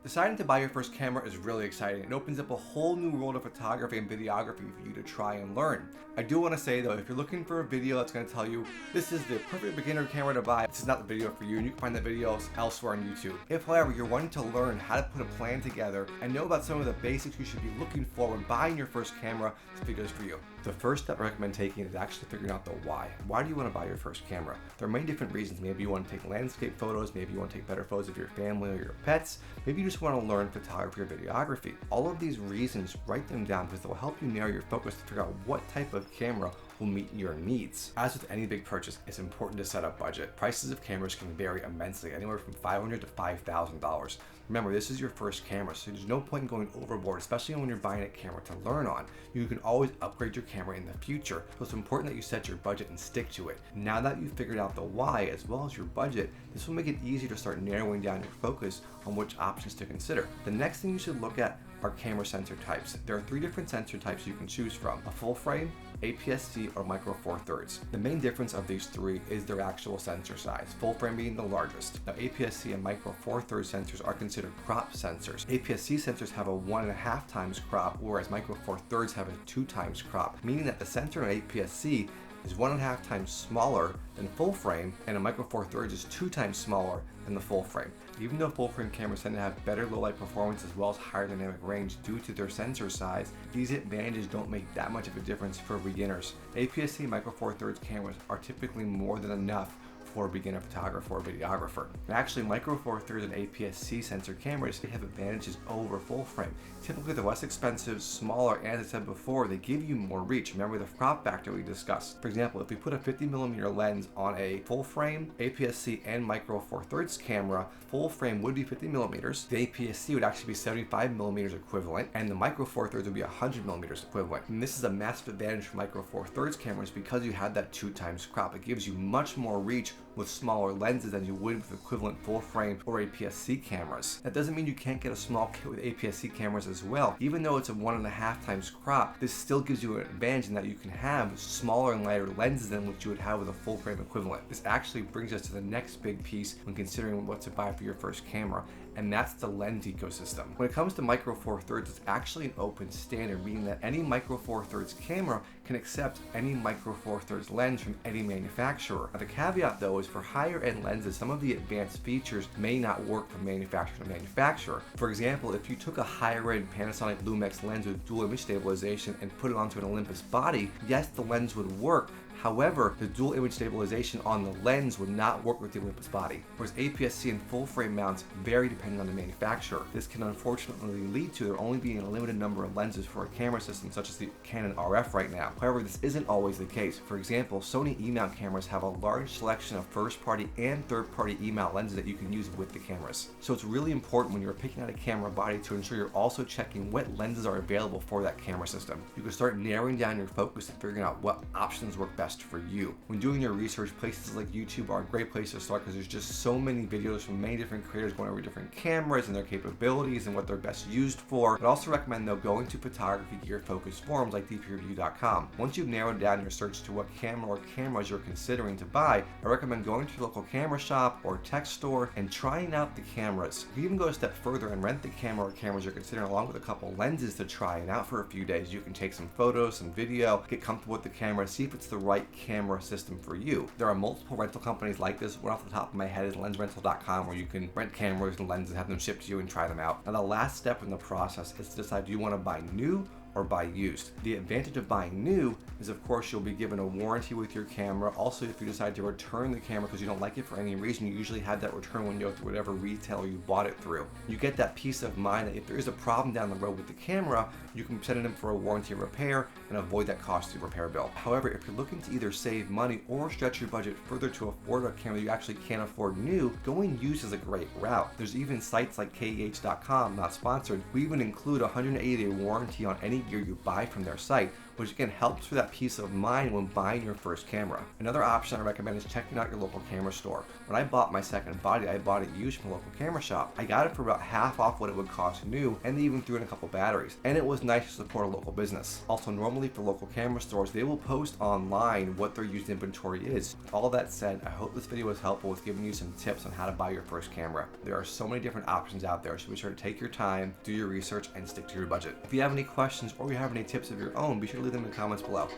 Deciding to buy your first camera is really exciting. It opens up a whole new world of photography and videography for you to try and learn. I do want to say though, if you're looking for a video that's going to tell you this is the perfect beginner camera to buy, this is not the video for you, and you can find the videos elsewhere on YouTube. If however you're wanting to learn how to put a plan together and know about some of the basics you should be looking for when buying your first camera, this video is for you. The first step I recommend taking is actually figuring out the why. Why do you want to buy your first camera? There are many different reasons. Maybe you want to take landscape photos, maybe you want to take better photos of your family or your pets, maybe you just want to learn photography or videography. All of these reasons, write them down because they'll help you narrow your focus to figure out what type of camera will meet your needs. As with any big purchase, it's important to set a budget. Prices of cameras can vary immensely, anywhere from $500 to $5,000. Remember, this is your first camera, so there's no point in going overboard, especially when you're buying a camera to learn on. You can always upgrade your camera in the future, so it's important that you set your budget and stick to it. Now that you've figured out the why as well as your budget, this will make it easier to start narrowing down your focus on which options to consider. The next thing you should look at are camera sensor types. There are 3 different sensor types you can choose from: a full frame, APS-C, or micro four thirds. The main difference of these 3 is their actual sensor size, full frame being the largest. Now APS-C and micro four thirds sensors are considered crop sensors. APS-C sensors have a 1.5 times crop, whereas micro four thirds have a 2 times crop, meaning that the sensor in APS-C is 1.5 times smaller than full frame, and a micro four thirds is 2 times smaller than the full frame. Even though full frame cameras tend to have better low light performance as well as higher dynamic range due to their sensor size, these advantages don't make that much of a difference for beginners. APS-C micro four thirds cameras are typically more than enough for a beginner photographer or videographer. And actually, micro four thirds and APS-C sensor cameras, they have advantages over full frame. Typically they're less expensive, smaller, and as I said before, they give you more reach. Remember the crop factor we discussed. For example, if we put a 50mm lens on a full frame, APS-C, and micro four thirds camera, full frame would be 50mm, the APS-C would actually be 75mm equivalent, and the micro four thirds would be 100mm equivalent. And this is a massive advantage for micro four thirds cameras because you have that 2 times crop. It gives you much more reach with smaller lenses than you would with equivalent full frame or APS-C cameras. That doesn't mean you can't get a small kit with APS-C cameras as well. Even though it's a 1.5 times crop, this still gives you an advantage in that you can have smaller and lighter lenses than what you would have with a full frame equivalent. This actually brings us to the next big piece when considering what to buy for your first camera, and that's the lens ecosystem. When it comes to micro four thirds, it's actually an open standard, meaning that any micro four thirds camera can accept any micro four thirds lens from any manufacturer. Now, the caveat though is for higher end lenses, some of the advanced features may not work from manufacturer to manufacturer. For example, if you took a higher end Panasonic Lumix lens with dual image stabilization and put it onto an Olympus body, yes, the lens would work. However, the dual image stabilization on the lens would not work with the Olympus body, whereas APS-C and full frame mounts vary depending on the manufacturer. This can unfortunately lead to there only being a limited number of lenses for a camera system such as the Canon RF right now. However, this isn't always the case. For example, Sony E-mount cameras have a large selection of first-party and third-party E-mount lenses that you can use with the cameras. So it's really important when you're picking out a camera body to ensure you're also checking what lenses are available for that camera system. You can start narrowing down your focus and figuring out what options work best for you. When doing your research, places like YouTube are a great place to start because there's just so many videos from many different creators going over different cameras and their capabilities and what they're best used for. I'd also recommend though going to photography gear focused forums like dpreview.com. Once you've narrowed down your search to what camera or cameras you're considering to buy, I recommend going to your local camera shop or tech store and trying out the cameras. You can even go a step further and rent the camera or cameras you're considering along with a couple lenses to try it out for a few days. You can take some photos, some video, get comfortable with the camera, see if it's the right camera system for you. There are multiple rental companies like this. One off the top of my head is lensrental.com, where you can rent cameras and lenses and have them shipped to you and try them out. Now the last step in the process is to decide, do you want to buy new or buy used? The advantage of buying new is of course you'll be given a warranty with your camera. Also, if you decide to return the camera because you don't like it for any reason, you usually have that return window through whatever retailer you bought it through. You get that peace of mind that if there is a problem down the road with the camera, you can send it in for a warranty repair and avoid that costly repair bill. However, if you're looking to either save money or stretch your budget further to afford a camera you actually can't afford new, going used is a great route. There's even sites like KEH.com, not sponsored, who even include a 180-day warranty on any gear you buy from their site, which again helps with that peace of mind when buying your first camera. Another option I recommend is checking out your local camera store. When I bought my second body, I bought it used from a local camera shop. I got it for about half off what it would cost new, and they even threw in a couple batteries. And it was nice to support a local business. Also, normally for local camera stores, they will post online what their used inventory is. With all that said, I hope this video was helpful with giving you some tips on how to buy your first camera. There are so many different options out there, so be sure to take your time, do your research, and stick to your budget. If you have any questions or you have any tips of your own, be sure to leave them in the comments below.